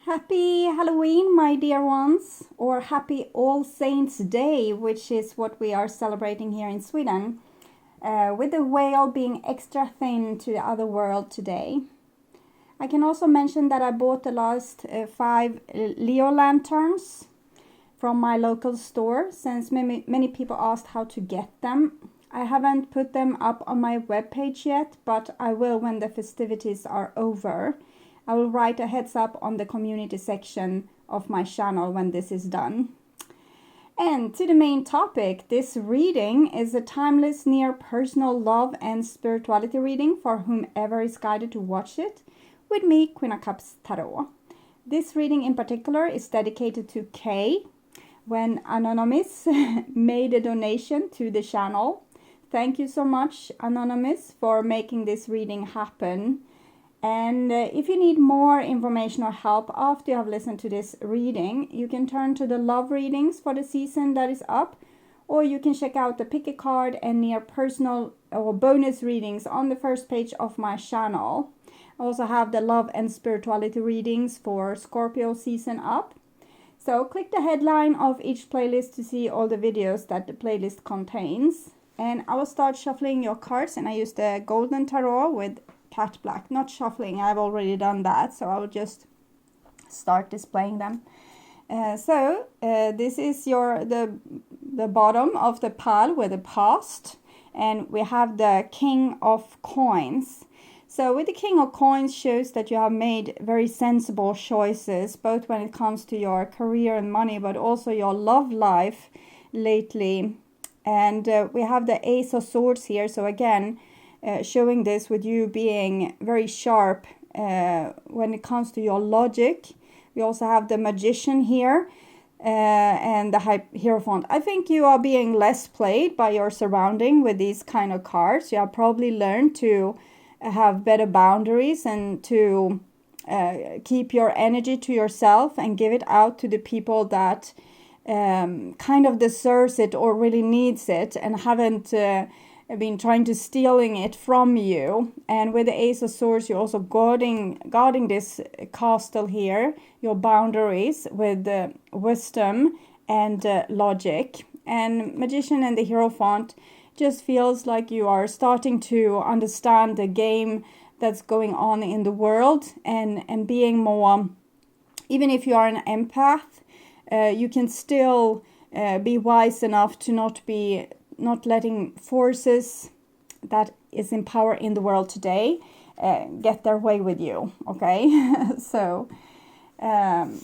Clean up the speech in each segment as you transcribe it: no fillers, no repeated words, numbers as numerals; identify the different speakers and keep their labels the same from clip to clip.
Speaker 1: Happy Halloween, my dear ones, or Happy All Saints Day, which is what we are celebrating here in Sweden, with the whale being extra thin to the other world today. I can also mention that I bought the last 5 Leo lanterns from my local store, since many people asked how to get them. I haven't put them up on my webpage yet, but I will when the festivities are over. I will write a heads up on the community section of my channel when this is done. And to the main topic, this reading is a timeless, near personal love and spirituality reading for whomever is guided to watch it, with me, Queen of Cups Tarot. This reading in particular is dedicated to Kay, when Anonymous made a donation to the channel. Thank you so much, Anonymous, for making this reading happen. And if you need more information or help after you have listened to this reading, you can turn to the love readings for the season that is up, or you can check out the pick a card and near personal or bonus readings on the first page of my channel. I also have the love and spirituality readings for Scorpio season up. So click the headline of each playlist to see all the videos that the playlist contains. And I will start shuffling your cards, and I use the Golden Tarot with Cat Black. Not shuffling, I've already done that, so I will just start displaying them. This is the bottom of the pile with the past, and we have the King of Coins. So with the King of Coins shows that you have made very sensible choices, both when it comes to your career and money, but also your love life lately. And we have the Ace of Swords here, so again, showing this with you being very sharp when it comes to your logic. We also have the Magician here and the Hierophant. I think you are being less played by your surrounding with these kind of cards. You have probably learned to have better boundaries and to keep your energy to yourself and give it out to the people that kind of deserves it or really needs it, and haven't been trying to stealing it from you. And with the Ace of Swords, you're also guarding this castle here, your boundaries with wisdom and logic. And Magician and the Hierophant just feels like you are starting to understand the game that's going on in the world, and being more, even if you are an empath, you can still be wise enough to not letting forces that is in power in the world today get their way with you, okay? So, and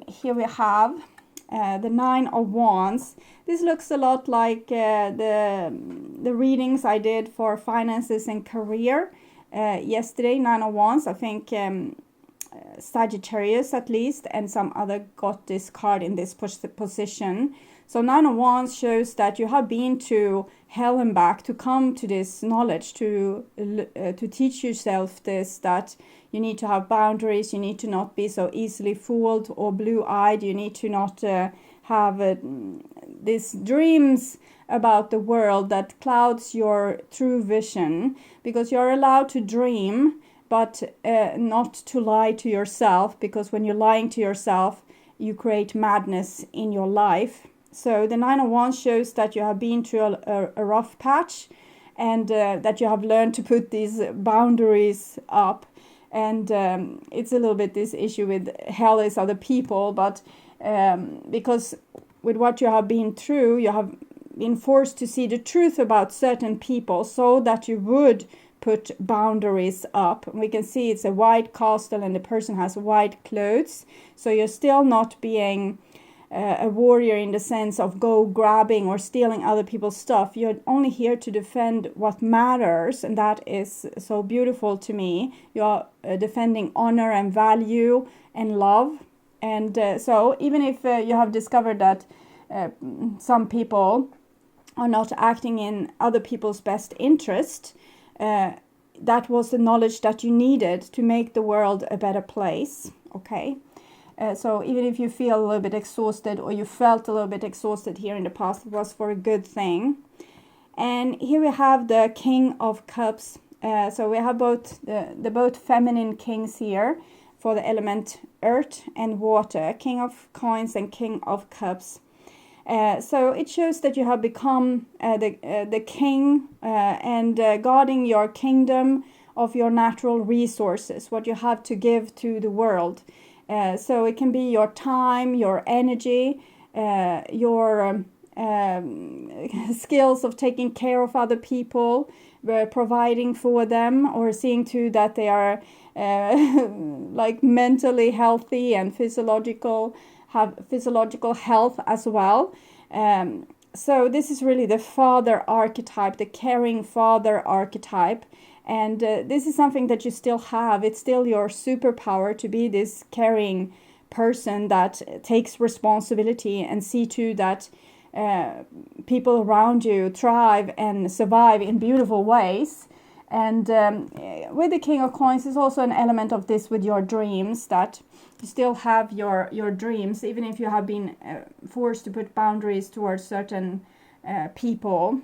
Speaker 1: here we have the Nine of Wands. This looks a lot like the readings I did for finances and career yesterday. Nine of Wands, I think Sagittarius at least, and some other got this card in this position. So Nine of Wands shows that you have been to hell and back to come to this knowledge, to teach yourself this, that you need to have boundaries, you need to not be so easily fooled or blue-eyed, you need to not have these dreams about the world that clouds your true vision, because you're allowed to dream, but not to lie to yourself, because when you're lying to yourself, you create madness in your life. So the Nine of Wands shows that you have been through a rough patch, and that you have learned to put these boundaries up. And it's a little bit this issue with hell is other people, but because with what you have been through, you have been forced to see the truth about certain people so that you would put boundaries up. We can see it's a white castle and the person has white clothes, so you're still not being a warrior in the sense of go grabbing or stealing other people's stuff. You're only here to defend what matters, and that is so beautiful to me. You're defending honor and value and love. And so even if you have discovered that some people are not acting in other people's best interest, that was the knowledge that you needed to make the world a better place, okay? So even if you feel a little bit exhausted, or you felt a little bit exhausted here in the past, it was for a good thing. And here we have the King of Cups. So we have both the both feminine kings here, for the element earth and water, King of Coins and King of Cups. So it shows that you have become the king and guarding your kingdom of your natural resources, what you have to give to the world. So it can be your time, your energy, your skills of taking care of other people, providing for them, or seeing to that they are like mentally healthy and have physiological health as well. So this is really the father archetype, the caring father archetype. And this is something that you still have. It's still your superpower to be this caring person that takes responsibility and see to that people around you thrive and survive in beautiful ways. And with the King of Coins is also an element of this with your dreams, that you still have your dreams, even if you have been forced to put boundaries towards certain people.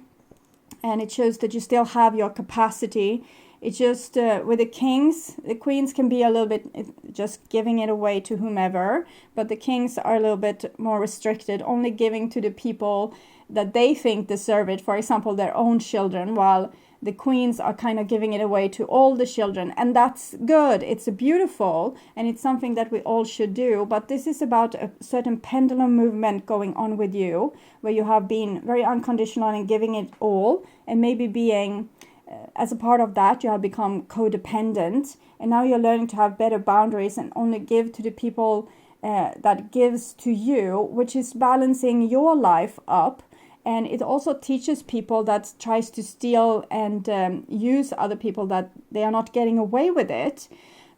Speaker 1: And it shows that you still have your capacity. It's just with the kings, the queens can be a little bit just giving it away to whomever, but the kings are a little bit more restricted, only giving to the people that they think deserve it, for example, their own children, while the queens are kind of giving it away to all the children. And that's good. It's beautiful, and it's something that we all should do. But this is about a certain pendulum movement going on with you, where you have been very unconditional and giving it all, and maybe being, as a part of that, you have become codependent. And now you're learning to have better boundaries and only give to the people that gives to you, which is balancing your life up. And it also teaches people that tries to steal and use other people that they are not getting away with it,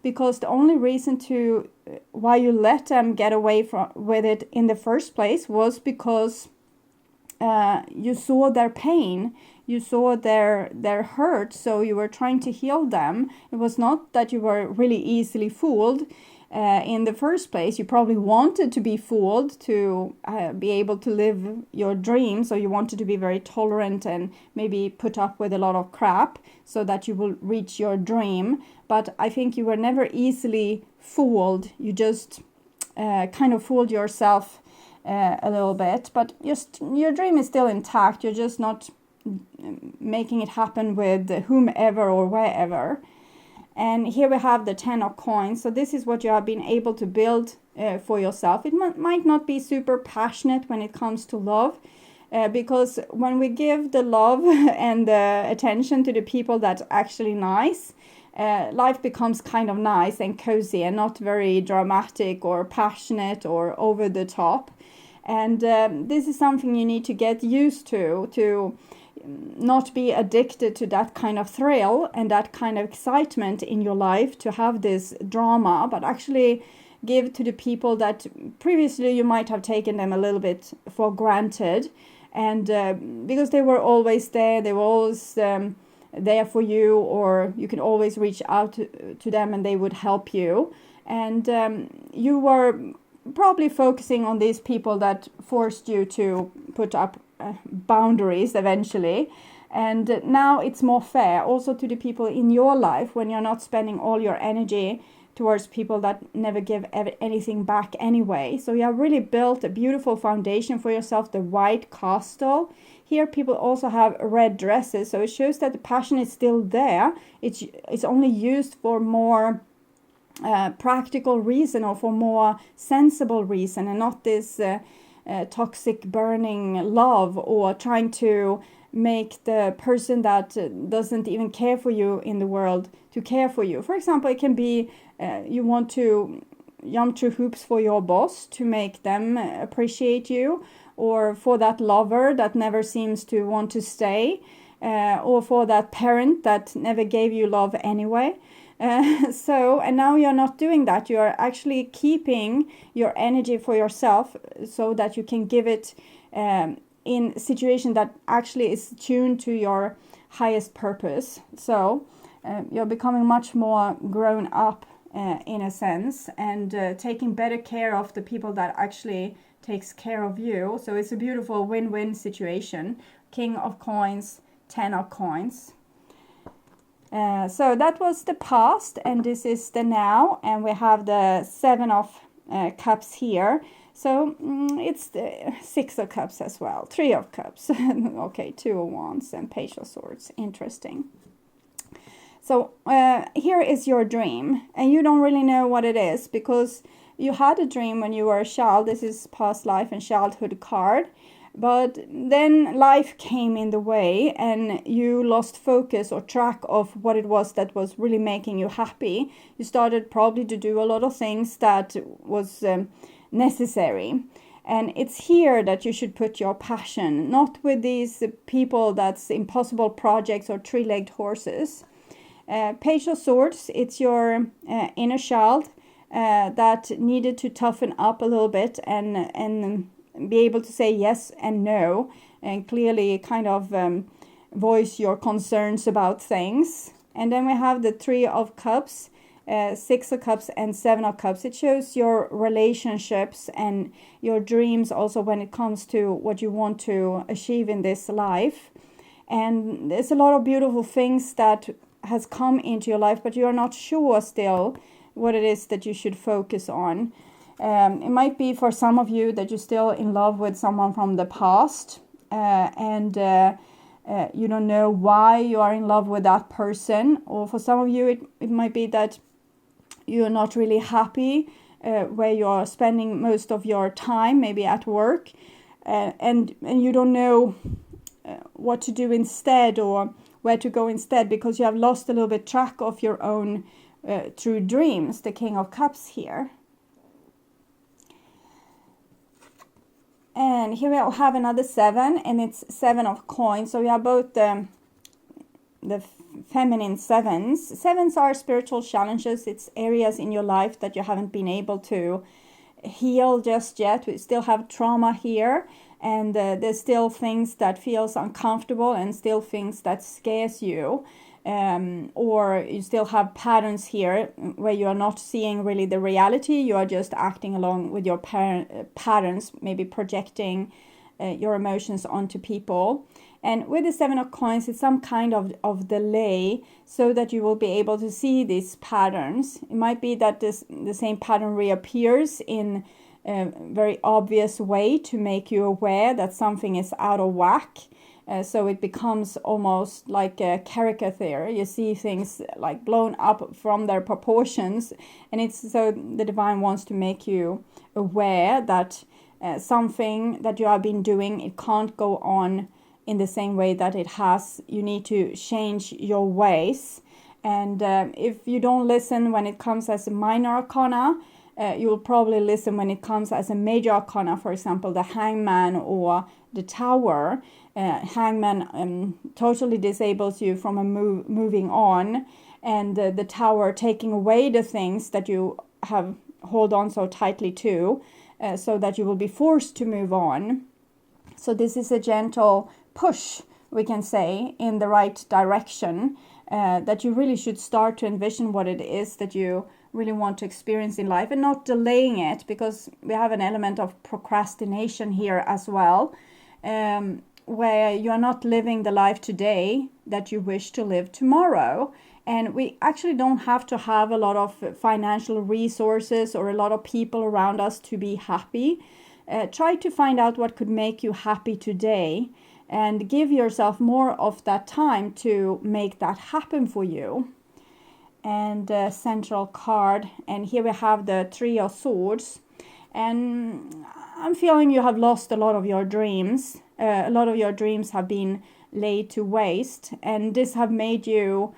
Speaker 1: because the only reason to why you let them get away with it in the first place was because you saw their pain, you saw their hurt, so you were trying to heal them. It was not that you were really easily fooled. In the first place, you probably wanted to be fooled to be able to live your dreams, or you wanted to be very tolerant and maybe put up with a lot of crap so that you will reach your dream. But I think you were never easily fooled. You just kind of fooled yourself a little bit, but just your dream is still intact. You're just not making it happen with whomever or wherever. And here we have the 10 of Coins. So this is what you have been able to build for yourself. It might not be super passionate when it comes to love, because when we give the love and the attention to the people that's actually nice, life becomes kind of nice and cozy and not very dramatic or passionate or over the top. And this is something you need to get used to not be addicted to that kind of thrill and that kind of excitement in your life, to have this drama, but actually give to the people that previously you might have taken them a little bit for granted. And because they were always there, they were always there for you, or you can always reach out to them and they would help you. And you were probably focusing on these people that forced you to put up boundaries eventually. And now it's more fair also to the people in your life, when you're not spending all your energy towards people that never give anything back anyway. So you have really built a beautiful foundation for yourself, the white castle. Here people also have red dresses, so it shows that the passion is still there. It's only used for more practical reason, or for more sensible reason, and not this toxic burning love, or trying to make the person that doesn't even care for you in the world to care for you. For example, it can be you want to jump through hoops for your boss to make them appreciate you, or for that lover that never seems to want to stay, or for that parent that never gave you love anyway. And now you're not doing that. You're actually keeping your energy for yourself, so that you can give it in a situation that actually is tuned to your highest purpose. So you're becoming much more grown up in a sense, and taking better care of the people that actually takes care of you. So it's a beautiful win-win situation. King of Coins, 10 of Coins. So that was the past, and this is the now, and we have the 7 of cups here. So it's the 6 of cups as well, 3 of cups. Okay, 2 of wands and page of swords. Interesting. So here is your dream, and you don't really know what it is because you had a dream when you were a child. This is past life and childhood card. But then life came in the way and you lost focus or track of what it was that was really making you happy. You started probably to do a lot of things that was necessary. And it's here that you should put your passion, not with these people that's impossible projects or three-legged horses. Page of Swords, it's your inner child that needed to toughen up a little bit and be able to say yes and no, and clearly kind of voice your concerns about things. And then we have the 3 of cups, 6 of cups and 7 of cups. It shows your relationships and your dreams also when it comes to what you want to achieve in this life. And there's a lot of beautiful things that has come into your life, but you're not sure still what it is that you should focus on. It might be for some of you that you're still in love with someone from the past, and you don't know why you are in love with that person. Or for some of you, it might be that you're not really happy where you're spending most of your time, maybe at work, and you don't know what to do instead or where to go instead because you have lost a little bit track of your own true dreams. The King of Cups here. And here we'll have another 7, and it's 7 of coins. So we have both the feminine 7s. 7s are spiritual challenges. It's areas in your life that you haven't been able to heal just yet. We still have trauma here, and there's still things that feels uncomfortable and still things that scares you. Or you still have patterns here where you are not seeing really the reality. You are just acting along with your patterns, maybe projecting your emotions onto people. And with the 7 of coins, it's some kind of delay so that you will be able to see these patterns. It might be that the same pattern reappears in a very obvious way to make you aware that something is out of whack. So it becomes almost like a caricature. You see things like blown up from their proportions. And it's so the divine wants to make you aware that something that you have been doing, it can't go on in the same way that it has. You need to change your ways. And if you don't listen when it comes as a minor arcana, you will probably listen when it comes as a major arcana, for example, the Hangman or the Tower. Hangman totally disables you from moving on, and the Tower taking away the things that you have hold on so tightly to, so that you will be forced to move on. So this is a gentle push, we can say, in the right direction, that you really should start to envision what it is that you really want to experience in life and not delaying it, because we have an element of procrastination here as well, where you are not living the life today that you wish to live tomorrow. And we actually don't have to have a lot of financial resources or a lot of people around us to be happy. Try to find out what could make you happy today and give yourself more of that time to make that happen for you. And central card, and here we have the 3 of Swords, and I'm feeling you have lost a lot of your dreams. A lot of your dreams have been laid to waste, and this have made you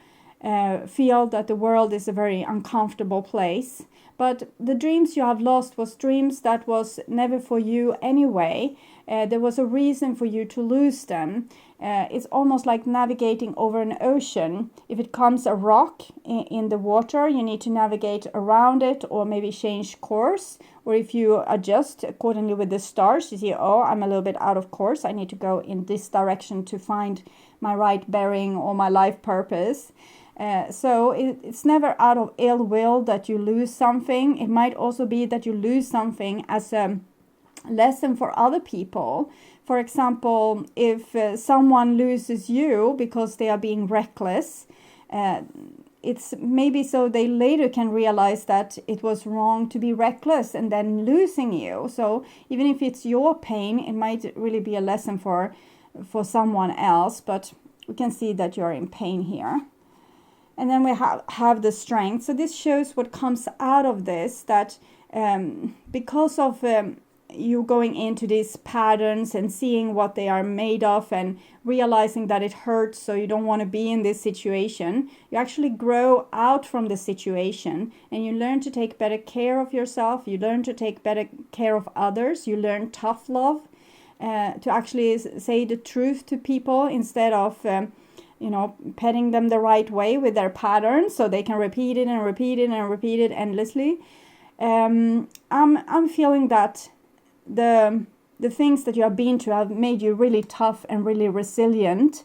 Speaker 1: feel that the world is a very uncomfortable place. But the dreams you have lost was dreams that was never for you anyway. There was a reason for you to lose them. It's almost like navigating over an ocean. If it comes a rock in the water, you need to navigate around it or maybe change course. Or if you adjust accordingly with the stars, you see, oh, I'm a little bit out of course. I need to go in this direction to find my right bearing or my life purpose. So it's never out of ill will that you lose something. It might also be that you lose something as a lesson for other people. For example, if someone loses you because they are being reckless, It's maybe so they later can realize that it was wrong to be reckless and then losing you. So even if it's your pain, it might really be a lesson for someone else, but we can see that you're in pain here. And then we have the strength. So this shows what comes out of this, that because of you going into these patterns and seeing what they are made of and realizing that it hurts, so you don't want to be in this situation, you actually grow out from the situation and you learn to take better care of yourself, you learn to take better care of others, you learn tough love, to actually say the truth to people instead of petting them the right way with their patterns so they can repeat it and repeat it and repeat it endlessly. I'm feeling that the things that you have been to have made you really tough and really resilient.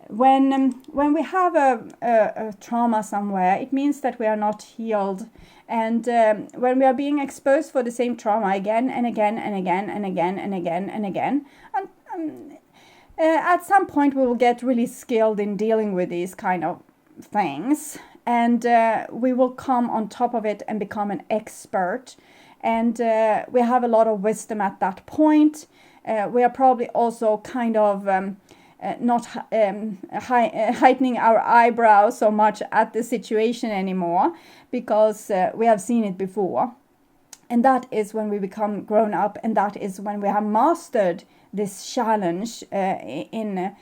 Speaker 1: When we have a trauma somewhere, it means that we are not healed. And when we are being exposed for the same trauma again and again and again and again and again and again, at some point we will get really skilled in dealing with these kind of things. And we will come on top of it and become an expert. And we have a lot of wisdom at that point. We are probably also kind of not heightening our eyebrows so much at the situation anymore, because we have seen it before. And that is when we become grown up, and that is when we have mastered this challenge in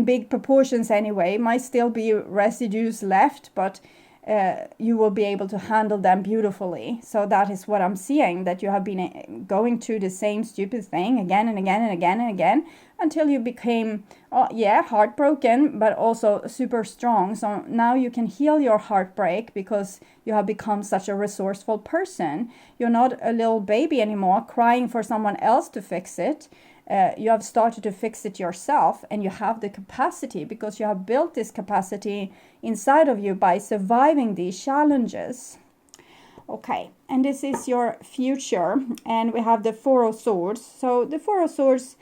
Speaker 1: big proportions anyway. Might still be residues left, but you will be able to handle them beautifully. So that is what I'm seeing, that you have been going through the same stupid thing again and again and again and again until you became, heartbroken, but also super strong. So now you can heal your heartbreak because you have become such a resourceful person. You're not a little baby anymore crying for someone else to fix it. You have started to fix it yourself, and you have the capacity because you have built this capacity inside of you by surviving these challenges. Okay, and this is your future, and we have the Four of Swords. So the Four of Swords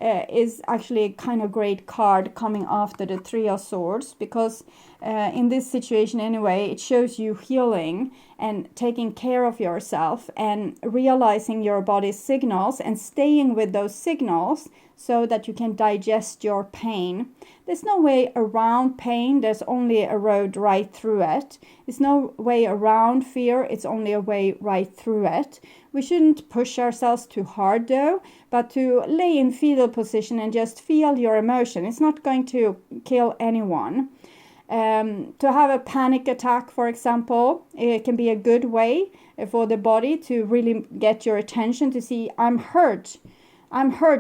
Speaker 1: is actually a kind of great card coming after the Three of Swords, because in this situation anyway, it shows you healing and taking care of yourself and realizing your body's signals and staying with those signals so that you can digest your pain. There's no way around pain, there's only a road right through it. There's no way around fear, it's only a way right through it. We shouldn't push ourselves too hard though, but to lay in fetal position and just feel your emotion. It's not going to kill anyone. To have a panic attack, for example, it can be a good way for the body to really get your attention, to see, I'm hurt,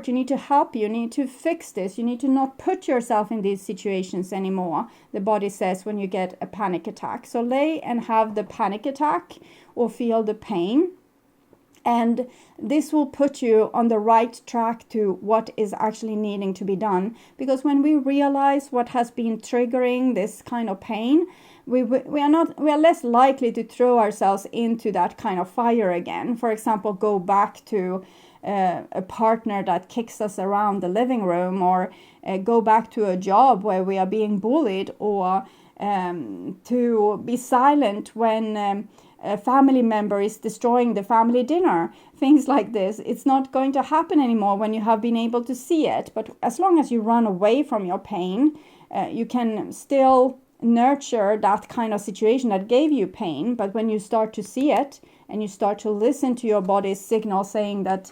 Speaker 1: you need to help you need to fix this, you need to not put yourself in these situations anymore, the body says when you get a panic attack. So lay and have the panic attack or feel the pain. And this will put you on the right track to what is actually needing to be done. Because when we realize what has been triggering this kind of pain, we are less likely to throw ourselves into that kind of fire again. For example, go back to a partner that kicks us around the living room, or go back to a job where we are being bullied, or to be silent when a family member is destroying the family dinner, things like this. It's not going to happen anymore when you have been able to see it. But as long as you run away from your pain, you can still nurture that kind of situation that gave you pain. But when you start to see it and you start to listen to your body's signal saying that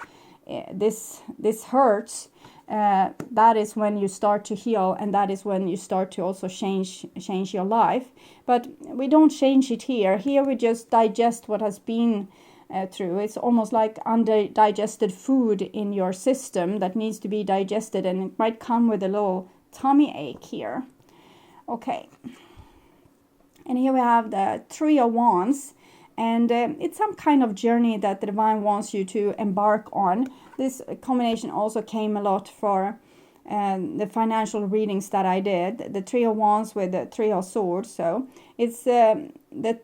Speaker 1: this hurts, that is when you start to heal, and that is when you start to also change your life. But we don't change it here. Here we just digest what has been through. It's almost like undigested food in your system that needs to be digested, and it might come with a little tummy ache here. Okay. And here we have the Three of Wands. And it's some kind of journey that the Divine wants you to embark on. This combination also came a lot for the financial readings that I did. The Three of Wands with the Three of Swords. So it's the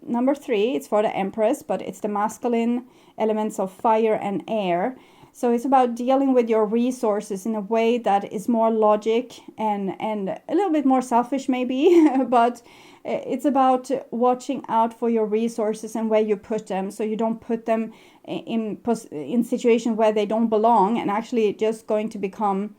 Speaker 1: number 3. It's for the Empress, but it's the masculine elements of fire and air. So it's about dealing with your resources in a way that is more logic and a little bit more selfish maybe, but it's about watching out for your resources and where you put them, so you don't put them in situations where they don't belong and actually just going to become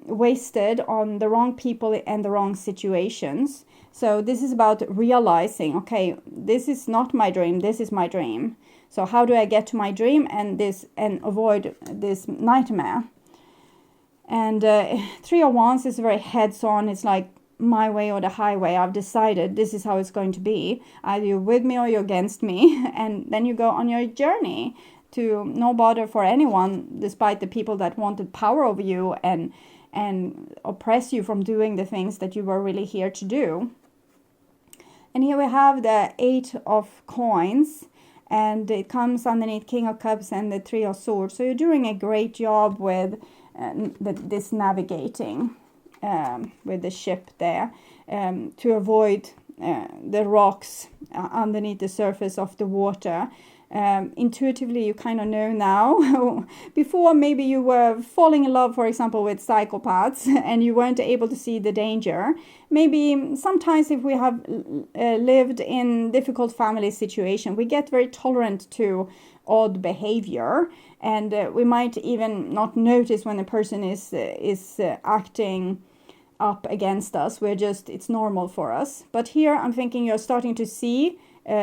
Speaker 1: wasted on the wrong people and the wrong situations. So this is about realizing, okay, this is not my dream, this is my dream. So how do I get to my dream and avoid this nightmare? And Three of Wands is very heads-on. It's like my way or the highway. I've decided this is how it's going to be. Either you're with me or you're against me. And then you go on your journey to no bother for anyone, despite the people that wanted power over you and oppress you from doing the things that you were really here to do. And here we have the 8 of Coins. And it comes underneath King of Cups and the 3 of Swords. So you're doing a great job with this navigating with the ship there to avoid the rocks underneath the surface of the water. Intuitively, you kind of know now. Before, maybe you were falling in love, for example, with psychopaths and you weren't able to see the danger. Maybe sometimes if we have lived in difficult family situation, we get very tolerant to odd behavior, and we might even not notice when a person is acting up against us. It's normal for us. But here I'm thinking you're starting to see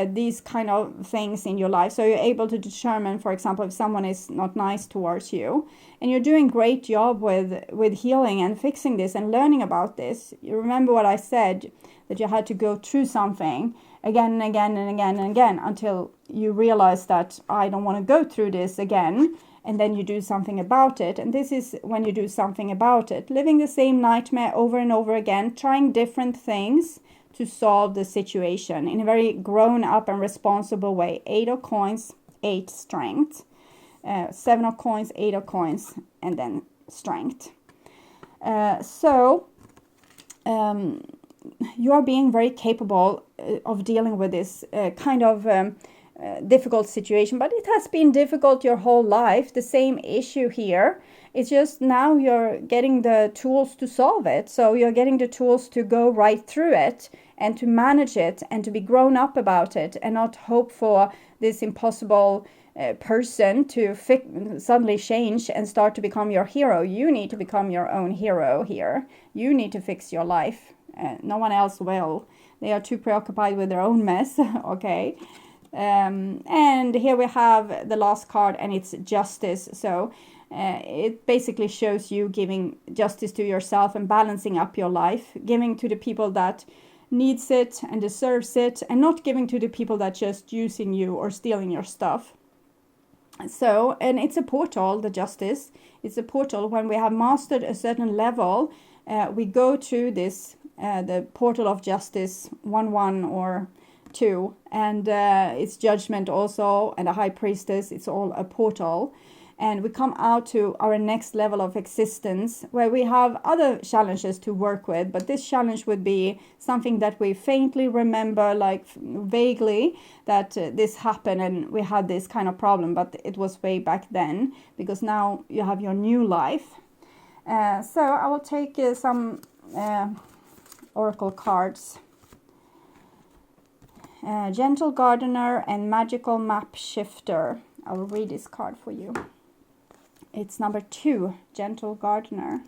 Speaker 1: these kind of things in your life. So you're able to determine, for example, if someone is not nice towards you. And you're doing a great job with healing and fixing this and learning about this. You remember what I said, that you had to go through something again and again and again and again until you realize that I don't want to go through this again. And then you do something about it. And this is when you do something about it. Living the same nightmare over and over again, trying different things to solve the situation in a very grown up and responsible way. 8 of Coins, 8 Strength. 7 of Coins, 8 of Coins, and then Strength. You are being very capable of dealing with this kind of difficult situation, but it has been difficult your whole life. The same issue here. It's just now you're getting the tools to solve it. So you're getting the tools to go right through it and to manage it and to be grown up about it and not hope for this impossible person to suddenly change and start to become your hero. You need to become your own hero here. You need to fix your life. No one else will. They are too preoccupied with their own mess. Okay. And here we have the last card, and it's Justice. So it basically shows you giving justice to yourself and balancing up your life, giving to the people that needs it and deserves it, and not giving to the people that just using you or stealing your stuff. So, and it's a portal, the Justice. It's a portal. When we have mastered a certain level, we go to this, the portal of Justice, 1-1 or 2, and it's Judgment also, and a High Priestess. It's all a portal. And we come out to our next level of existence where we have other challenges to work with. But this challenge would be something that we faintly remember, like vaguely, that this happened and we had this kind of problem. But it was way back then, because now you have your new life. So I will take some oracle cards. Gentle Gardener and Magical Map Shifter. I will read this card for you. It's number 2, Gentle Gardener.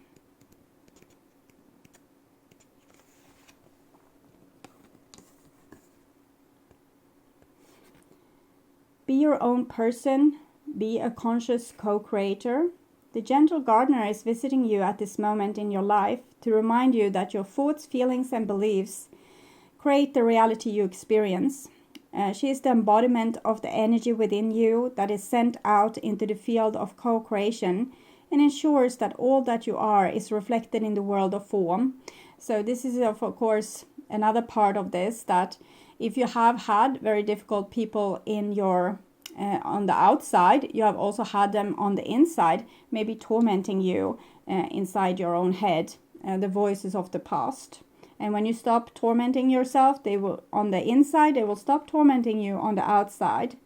Speaker 1: Be your own person. Be a conscious co-creator. The Gentle Gardener is visiting you at this moment in your life to remind you that your thoughts, feelings, and beliefs create the reality you experience. She is the embodiment of the energy within you that is sent out into the field of co-creation and ensures that all that you are is reflected in the world of form. So this is, of course, another part of this, that if you have had very difficult people in your on the outside, you have also had them on the inside, maybe tormenting you inside your own head, the voices of the past. And when you stop tormenting yourself, they will, on the inside, they will stop tormenting you on the outside.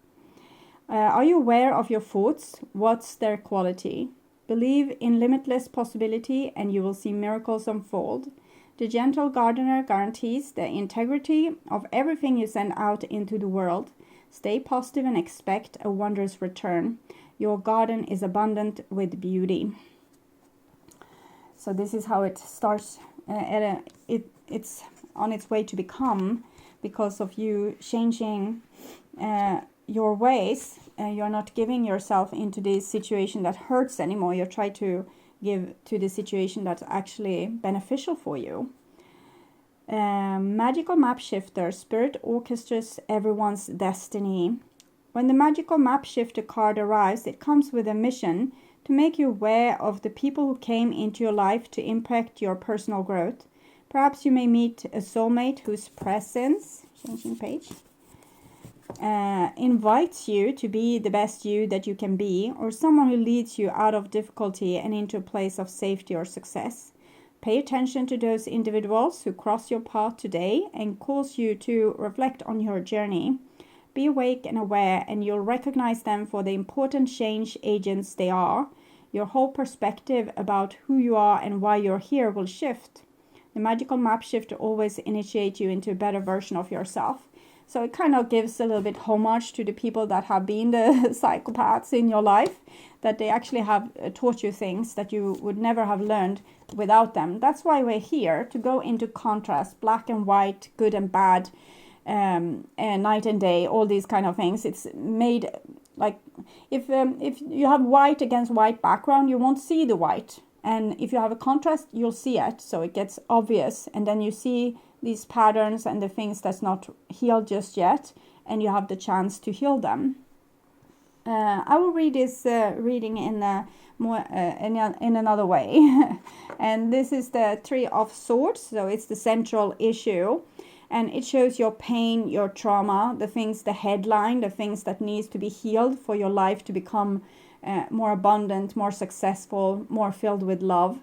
Speaker 1: Are you aware of your thoughts? What's their quality? Believe in limitless possibility and you will see miracles unfold. The gentle gardener guarantees the integrity of everything you send out into the world. Stay positive and expect a wondrous return. Your garden is abundant with beauty. So this is how it starts. It's on its way to become, because of you changing your ways. You're not giving yourself into this situation that hurts anymore. You try to give to the situation that's actually beneficial for you. Magical map shifter, spirit orchestras everyone's destiny. When the magical map shifter card arrives, it comes with a mission to make you aware of the people who came into your life to impact your personal growth. Perhaps you may meet a soulmate whose presence, changing page, invites you to be the best you that you can be, or someone who leads you out of difficulty and into a place of safety or success. Pay attention to those individuals who cross your path today and cause you to reflect on your journey. Be awake and aware, and you'll recognize them for the important change agents they are. Your whole perspective about who you are and why you're here will shift. The magical map shifter always initiates you into a better version of yourself. So it kind of gives a little bit homage to the people that have been the psychopaths in your life, that they actually have taught you things that you would never have learned without them. That's why we're here, to go into contrast, black and white, good and bad, and night and day, all these kind of things. It's made like, if you have white against white background, you won't see the white. And if you have a contrast, you'll see it. So it gets obvious. And then you see these patterns and the things that's not healed just yet. And you have the chance to heal them. I will read this reading in another way. And this is the Three of Swords. So it's the central issue. And it shows your pain, your trauma, the things, the headline, the things that needs to be healed for your life to become more abundant, more successful, more filled with love.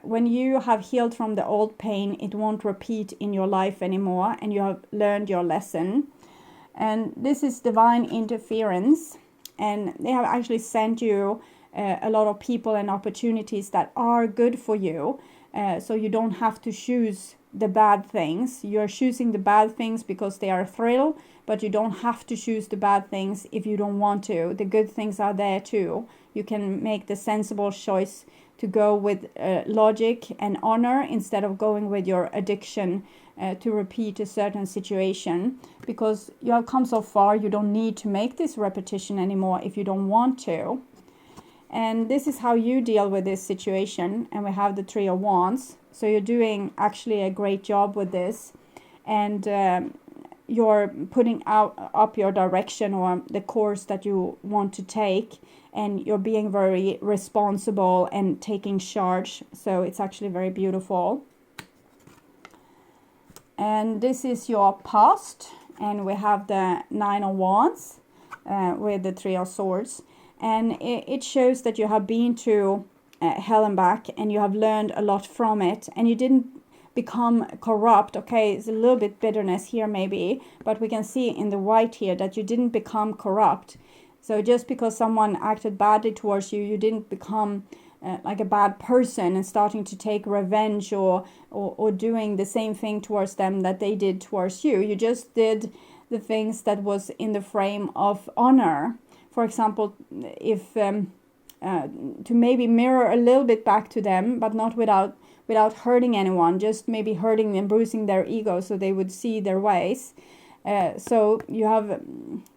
Speaker 1: When you have healed from the old pain, it won't repeat in your life anymore, and you have learned your lesson. And this is divine interference, and they have actually sent you a lot of people and opportunities that are good for you, so you don't have to choose the bad things. You're choosing the bad things because they are a thrill, but you don't have to choose the bad things if you don't want to. The good things are there too. You can make the sensible choice to go with logic and honor instead of going with your addiction to repeat a certain situation, because you have come so far, you don't need to make this repetition anymore if you don't want to. And this is how you deal with this situation. And we have the Three of Wands. So you're doing actually a great job with this. And you're putting up your direction or the course that you want to take. And you're being very responsible and taking charge. So it's actually very beautiful. And this is your past. And we have the Nine of Wands with the Three of Swords. And it shows that you have been to hell and back, and you have learned a lot from it, and you didn't become corrupt. Okay, it's a little bit bitterness here maybe, but we can see in the white here that you didn't become corrupt. So just because someone acted badly towards you, you didn't become like a bad person and starting to take revenge or doing the same thing towards them that they did towards you. You just did the things that was in the frame of honor. For example, if to maybe mirror a little bit back to them, but not without hurting anyone, just maybe hurting and bruising their ego so they would see their ways. So you have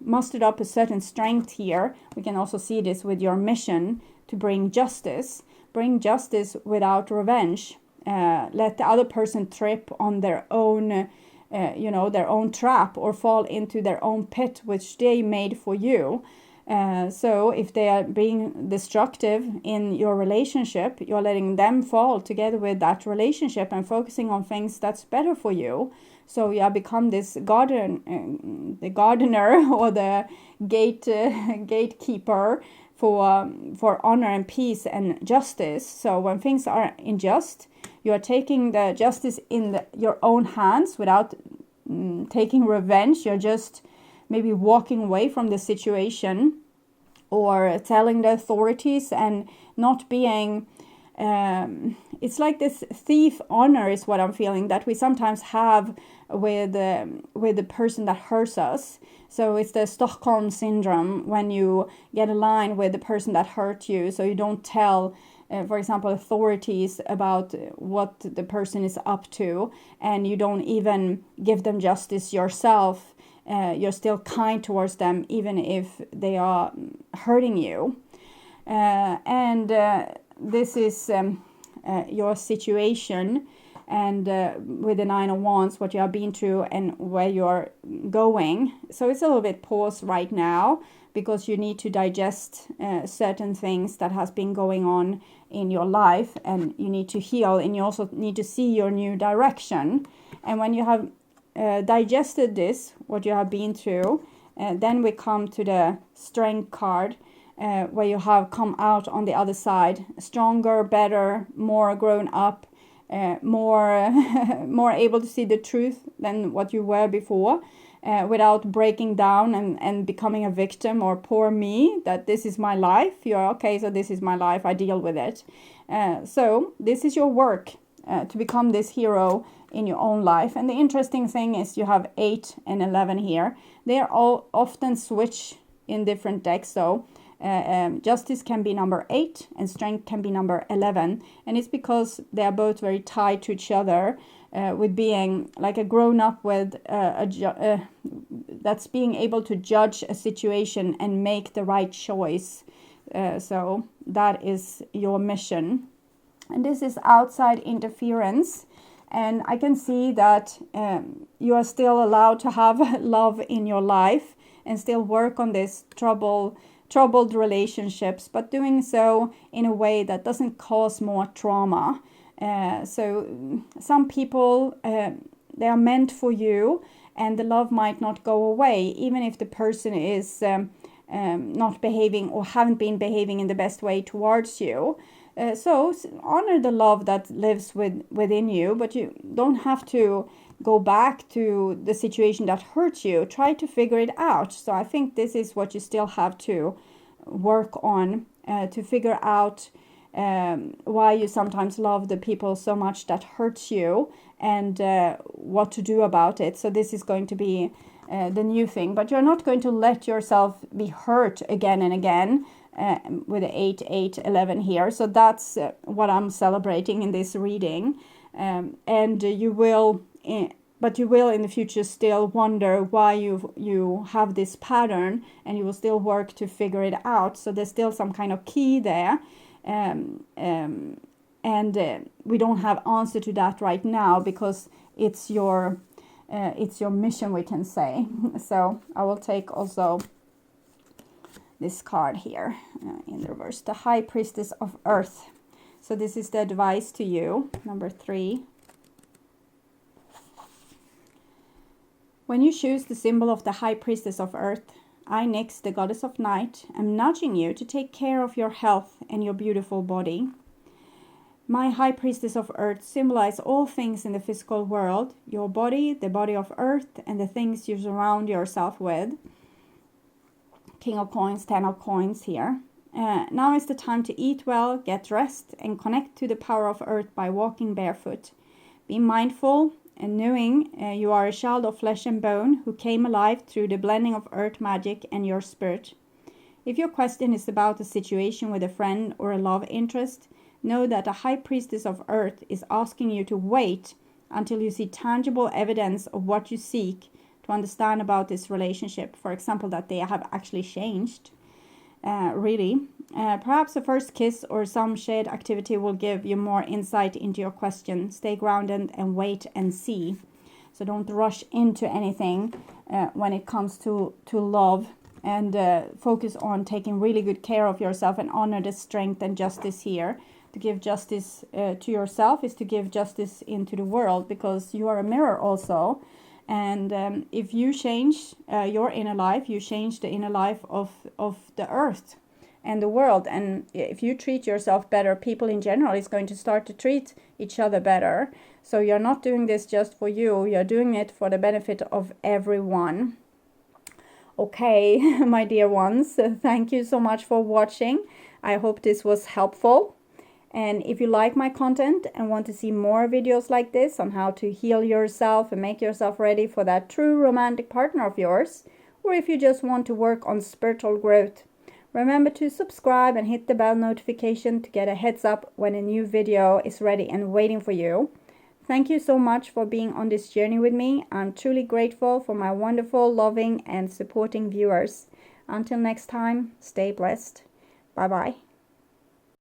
Speaker 1: mustered up a certain strength here. We can also see this with your mission to bring justice. Bring justice without revenge. Let the other person trip on their own, their own trap, or fall into their own pit which they made for you. So if they are being destructive in your relationship, you're letting them fall together with that relationship and focusing on things that's better for you. So you have become this the gardener or the gatekeeper for honor and peace and justice. So when things are unjust, you are taking the justice in your own hands without taking revenge. You're just maybe walking away from the situation, or telling the authorities, and not being it's like this thief honor is what I'm feeling that we sometimes have with the person that hurts us. So it's the Stockholm syndrome, when you get aligned with the person that hurt you, so you don't tell for example, authorities about what the person is up to, and you don't even give them justice yourself. You're still kind towards them even if they are hurting you. And this is your situation, and with the Nine of Wands, what you have been through and where you're going. So it's a little bit pause right now, because you need to digest certain things that has been going on in your life, and you need to heal, and you also need to see your new direction. And when you have digested this, what you have been through, then we come to the Strength card, where you have come out on the other side stronger, better, more grown up, more more able to see the truth than what you were before, without breaking down and becoming a victim, or poor me, that this is my life. You're okay, so this is my life, I deal with it. So this is your work, to become this hero in your own life. And the interesting thing is you have 8 and 11 here. They are all often switch in different decks. So justice can be number 8 and strength can be number 11. And it's because they are both very tied to each other, with being like a grown up with that's being able to judge a situation and make the right choice. So that is your mission. And this is outside interference. And I can see that you are still allowed to have love in your life and still work on this troubled relationships, but doing so in a way that doesn't cause more trauma. So some people, they are meant for you, and the love might not go away, even if the person is not behaving or haven't been behaving in the best way towards you. So honor the love that lives within you, but you don't have to go back to the situation that hurts you. Try to figure it out. So I think this is what you still have to work on, to figure out why you sometimes love the people so much that hurts you, and what to do about it. So this is going to be the new thing, but you're not going to let yourself be hurt again and again, with the 8, 8, 11 here. So that's what I'm celebrating in this reading. And you will, but you will in the future still wonder why you have this pattern, and you will still work to figure it out. So there's still some kind of key there. And we don't have answer to that right now, because it's your mission, we can say. So I will take also this card here in reverse, the High Priestess of Earth. So this is the advice to you, number 3. When you choose the symbol of the High Priestess of Earth, I, Nyx, the goddess of night, am nudging you to take care of your health and your beautiful body. My High Priestess of Earth symbolize all things in the physical world, your body, the body of Earth, and the things you surround yourself with. King of Coins, 10 of Coins here. Now is the time to eat well, get rest, and connect to the power of Earth by walking barefoot. Be mindful and knowing you are a child of flesh and bone who came alive through the blending of earth magic and your spirit. If your question is about a situation with a friend or a love interest, know that a High Priestess of Earth is asking you to wait until you see tangible evidence of what you seek to understand about this relationship. For example, that they have actually changed. Perhaps a first kiss or some shared activity will give you more insight into your question. Stay grounded and wait and see. So don't rush into anything when it comes to love, and focus on taking really good care of yourself and honor the strength and justice here. To give justice to yourself is to give justice into the world, because you are a mirror also. And if you change your inner life, you change the inner life of the earth and the world. And if you treat yourself better, people in general is going to start to treat each other better. So you're not doing this just for you, you're doing it for the benefit of everyone. Okay, my dear ones, thank you so much for watching. I hope this was helpful. And if you like my content and want to see more videos like this on how to heal yourself and make yourself ready for that true romantic partner of yours, or if you just want to work on spiritual growth, remember to subscribe and hit the bell notification to get a heads up when a new video is ready and waiting for you. Thank you so much for being on this journey with me. I'm truly grateful for my wonderful, loving, and supporting viewers. Until next time, stay blessed. Bye-bye.